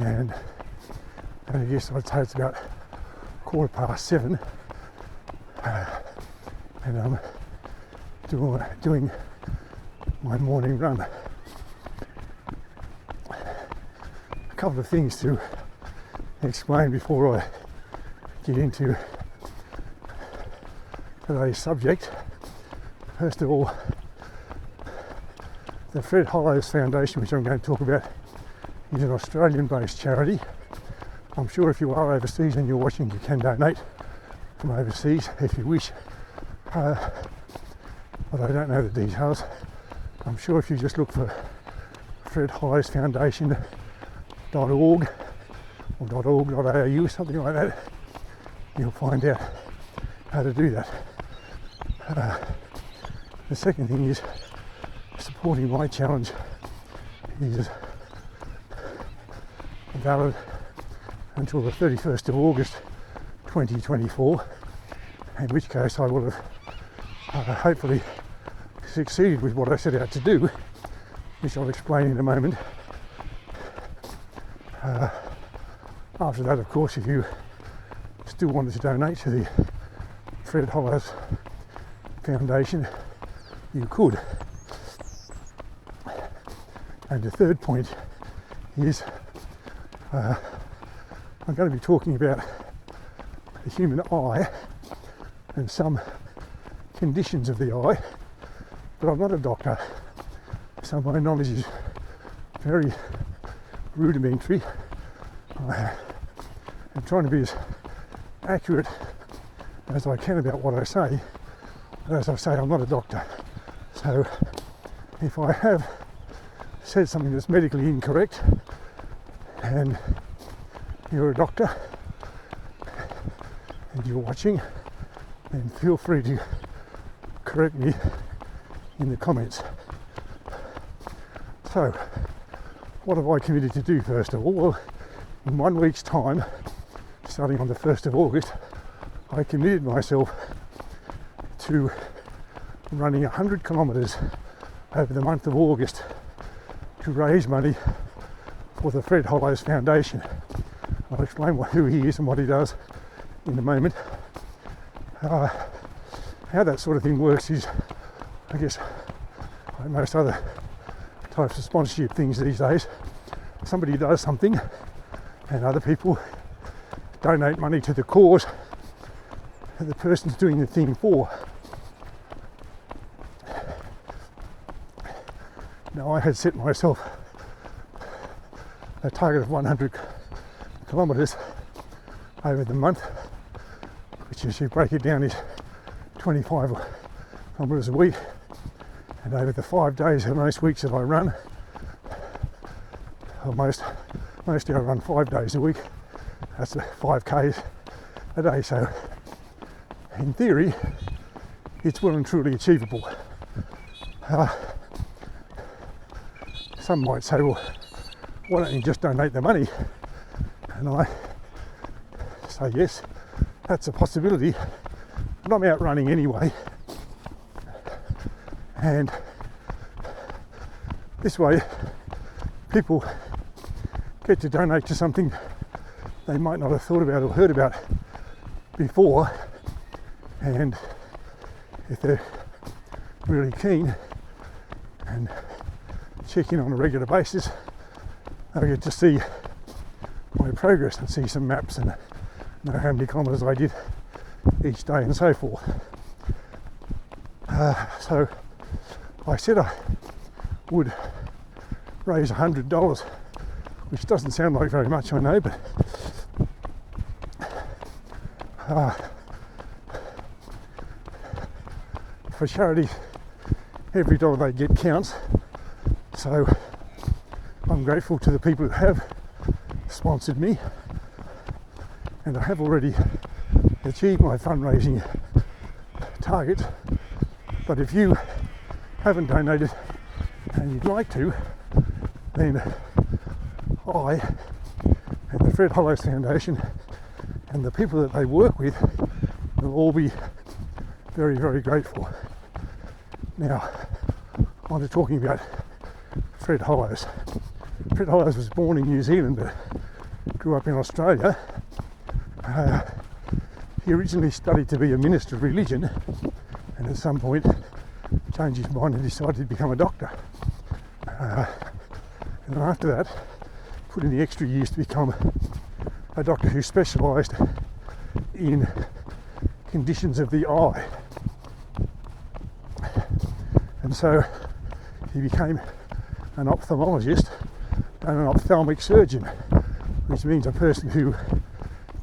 and I guess I'd say it's about 7:15, and I'm doing my morning run. A couple of things to explain before I get into today's subject. First of all, the Fred Hollows Foundation, which I'm going to talk about, is an Australian-based charity. I'm sure if you are overseas and you're watching, you can donate from overseas if you wish, but I don't know the details. I'm sure if you just look for Fred Hollows Foundation.org or .org.au, something like that, you'll find out how to do that. The second thing is, supporting my challenge is valid until the 31st of August 2024, in which case I will have hopefully succeeded with what I set out to do, which I'll explain in a moment. After that, of course, if you still wanted to donate to the Fred Hollows Foundation, you could. And the third point is I'm going to be talking about the human eye and some conditions of the eye, but I'm not a doctor, so my knowledge is very rudimentary. I'm trying to be as accurate as I can about what I say, but as I say, I'm not a doctor, so if I have said something that's medically incorrect and you're a doctor and you're watching, then feel free to correct me in the comments. So, what have I committed to do first of all? Well, in 1 week's time, starting on the 1st of August, I committed myself to running 100 kilometres over the month of August to raise money for the Fred Hollows Foundation. I'll explain who he is and what he does in a moment. How that sort of thing works is, I guess, like most other types of sponsorship things these days, somebody does something and other people donate money to the cause that the person's doing the thing for. Now, I had set myself a target of 100 kilometres over the month, which, if you break it down, is 25 kilometres a week. And over the 5 days of most weeks that I run, or mostly I run 5 days a week, that's 5 Ks a day. So in theory, it's well and truly achievable. Some might say, well, why don't you just donate the money? And I say, yes, that's a possibility, but I'm out running anyway. And this way, people get to donate to something they might not have thought about or heard about before, and if they're really keen and check in on a regular basis, I get to see my progress and see some maps and know how many kilometres I did each day and so forth. So I said I would raise $100, which doesn't sound like very much, I know, but for charity, every dollar they get counts. So I'm grateful to the people who have sponsored me, and I have already achieved my fundraising target. But if you haven't donated and you'd like to, then I and the Fred Hollows Foundation and the people that they work with will all be very, very grateful. Now, on to talking about Fred Hollows. Fred Hollows was born in New Zealand, but grew up in Australia. He originally studied to be a minister of religion, and at some point changed his mind and decided to become a doctor. And after that, put in the extra years to become a doctor who specialised in conditions of the eye. And so he became an ophthalmologist and an ophthalmic surgeon, which means a person who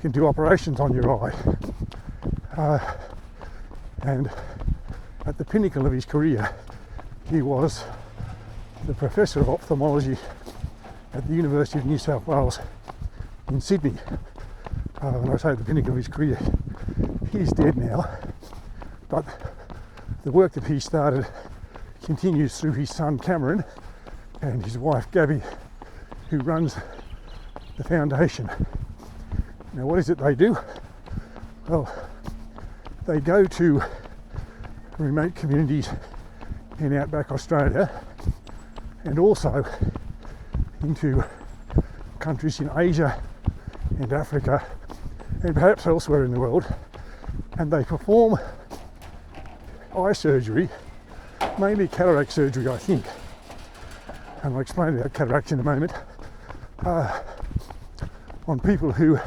can do operations on your eye. And at the pinnacle of his career, he was the professor of ophthalmology at the University of New South Wales in Sydney. When I say the pinnacle of his career, he's dead now, but the work that he started continues through his son Cameron and his wife Gabby, who runs the foundation. Now, what is it they do? Well, they go to remote communities in outback Australia and also into countries in Asia and Africa and perhaps elsewhere in the world, and they perform eye surgery, mainly cataract surgery, I think, and I'll explain about cataracts in a moment, on people who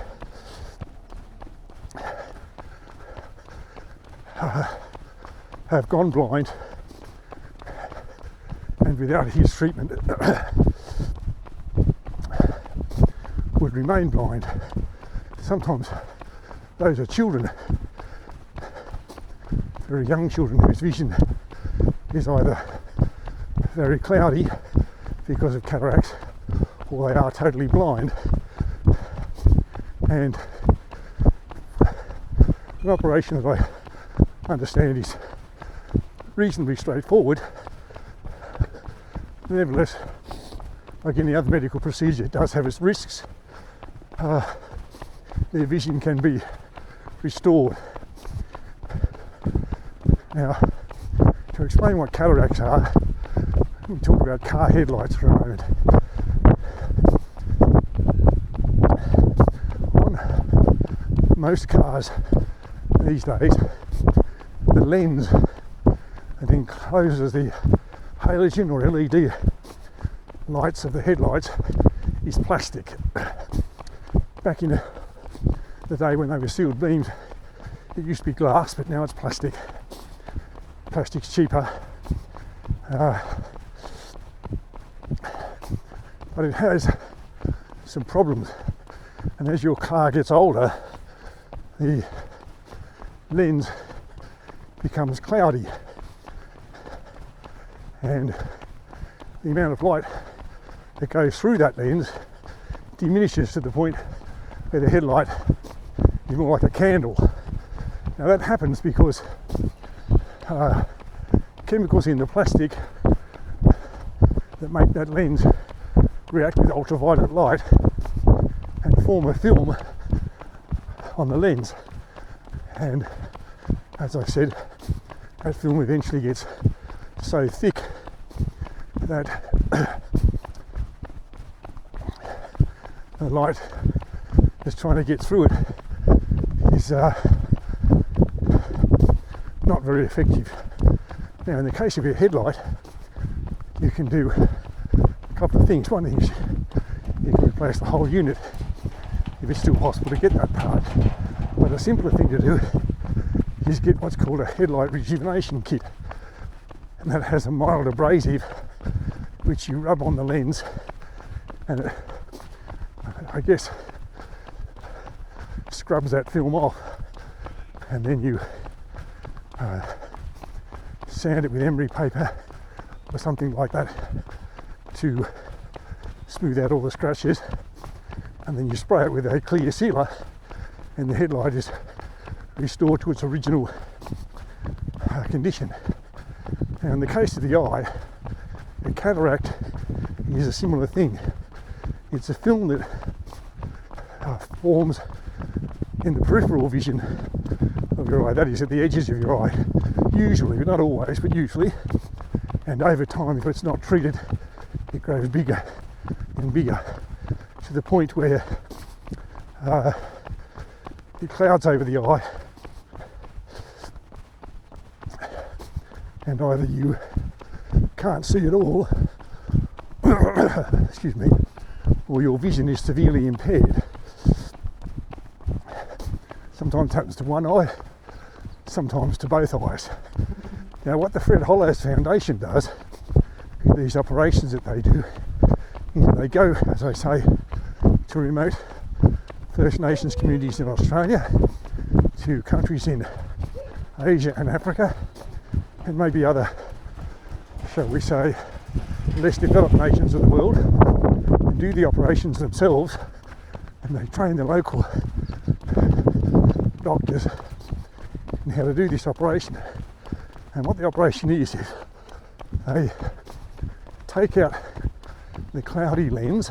have gone blind and without his treatment would remain blind. Sometimes those are children, very young children whose vision is either very cloudy because of cataracts or they are totally blind. And an operation that I understand is reasonably straightforward. Nevertheless, like any other medical procedure, it does have its risks. Their vision can be restored. Now, to explain what cataracts are, let me talk about car headlights for a moment. On most cars these days, the lens that encloses the halogen or LED lights of the headlights is plastic. Back in the day when they were sealed beams, it used to be glass, but now it's plastic. Plastic's cheaper, but it has some problems, and as your car gets older, the lens becomes cloudy and the amount of light that goes through that lens diminishes to the point where the headlight is more like a candle. Now that happens because chemicals in the plastic that make that lens react with ultraviolet light and form a film on the lens, and as I said, that film eventually gets so thick that the light that's trying to get through it is not very effective. Now, in the case of your headlight, you can do a couple of things. One thing is you can replace the whole unit if it's still possible to get that part. But a simpler thing to do is get what's called a headlight rejuvenation kit, and that has a mild abrasive which you rub on the lens, and it, I guess, scrubs that film off, and then you sand it with emery paper or something like that to smooth out all the scratches, and then you spray it with a clear sealer and the headlight is restored to its original condition. Now, in the case of the eye, a cataract is a similar thing. It's a film that forms in the peripheral vision of your eye, that is at the edges of your eye, usually, but not always, but usually, and over time, if it's not treated, it grows bigger and bigger to the point where the clouds over the eye, and either you can't see at all, excuse me, or your vision is severely impaired. Sometimes happens to one eye, sometimes to both eyes. Now, what the Fred Hollows Foundation does with these operations that they do is that they go, as I say, to remote First Nations communities in Australia, to countries in Asia and Africa, and maybe other, shall we say, less developed nations of the world, and do the operations themselves, and they train the local doctors in how to do this operation. And what the operation is they take out the cloudy lens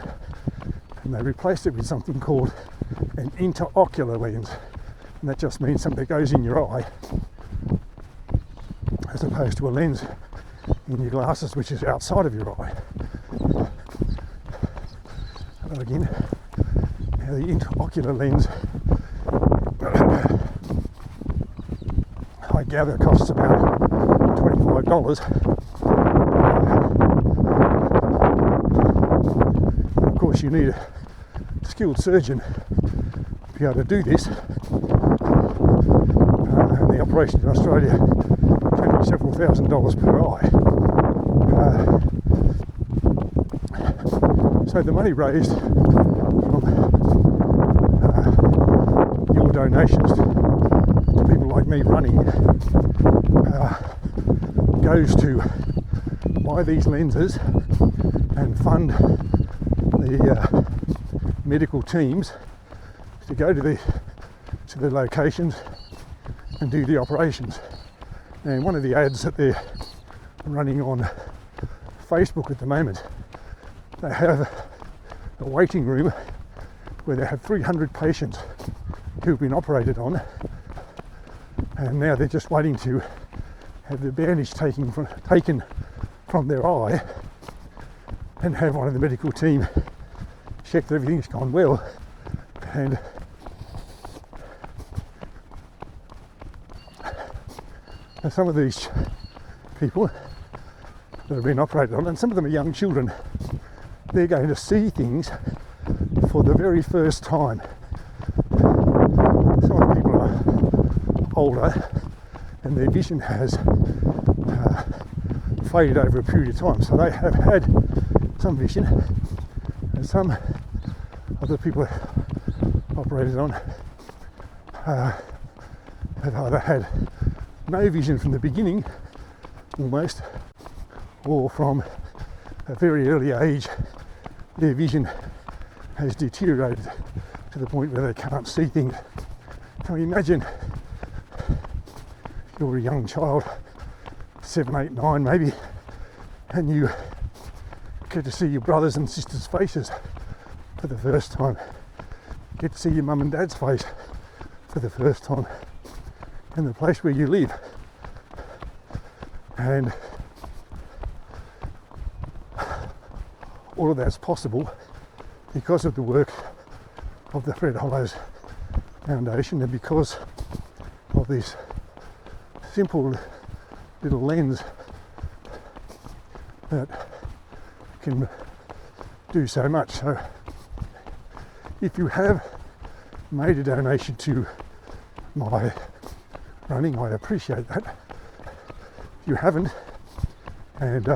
and they replace it with something called an intraocular lens, and that just means something that goes in your eye as opposed to a lens in your glasses which is outside of your eye. Hello again. Now the intraocular lens, I gather, costs about $25. Of course, you need a skilled surgeon to be able to do this, and the operation in Australia can be several $1,000s per eye. So the money raised from your donations to people like me running goes to buy these lenses and fund the medical teams to go to the locations and do the operations. And one of the ads that they're running on Facebook at the moment, they have a waiting room where they have 300 patients who've been operated on, and now they're just waiting to have the bandage taken from their eye and have one of the medical team check that everything's gone well. And some of these people that have been operated on, and some of them are young children, they're going to see things for the very first time. Some of the people are older and their vision has faded over a period of time, so they have had some vision, and some of the people operated on have either had no vision from the beginning almost, or from a very early age their vision has deteriorated to the point where they can't see things. So imagine you're a young child, 7, 8, 9 maybe, and you get to see your brothers and sisters' faces for the first time, get to see your mum and dad's face for the first time in the place where you live. And all of that's possible because of the work of the Fred Hollows Foundation, and because of this simple little lens that can do so much. So if you have made a donation to my running, I appreciate that. If you haven't, and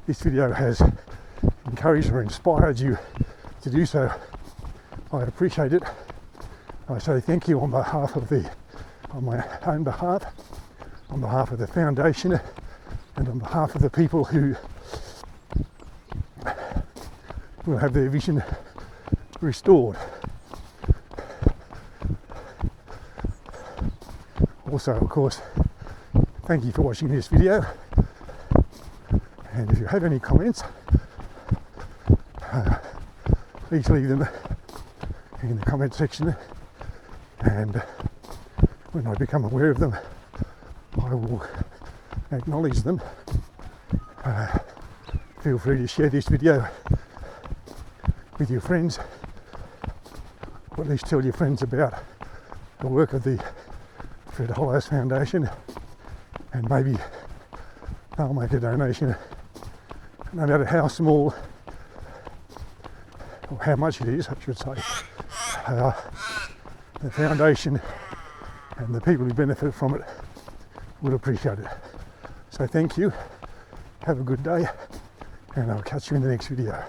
this video has encouraged or inspired you to do so, I appreciate it. I say thank you on my own behalf, on behalf of the foundation, and on behalf of the people who will have their vision restored. Also, of course, thank you for watching this video, and if you have any comments, please leave them in the comment section, and when I become aware of them, I will acknowledge them. Feel free to share this video with your friends or at least tell your friends about the work of the Fred Hollows Foundation, and maybe they'll make a donation, no matter how small or how much it is, I should say. The foundation and the people who benefit from it would appreciate it. So thank you, have a good day, and I'll catch you in the next video.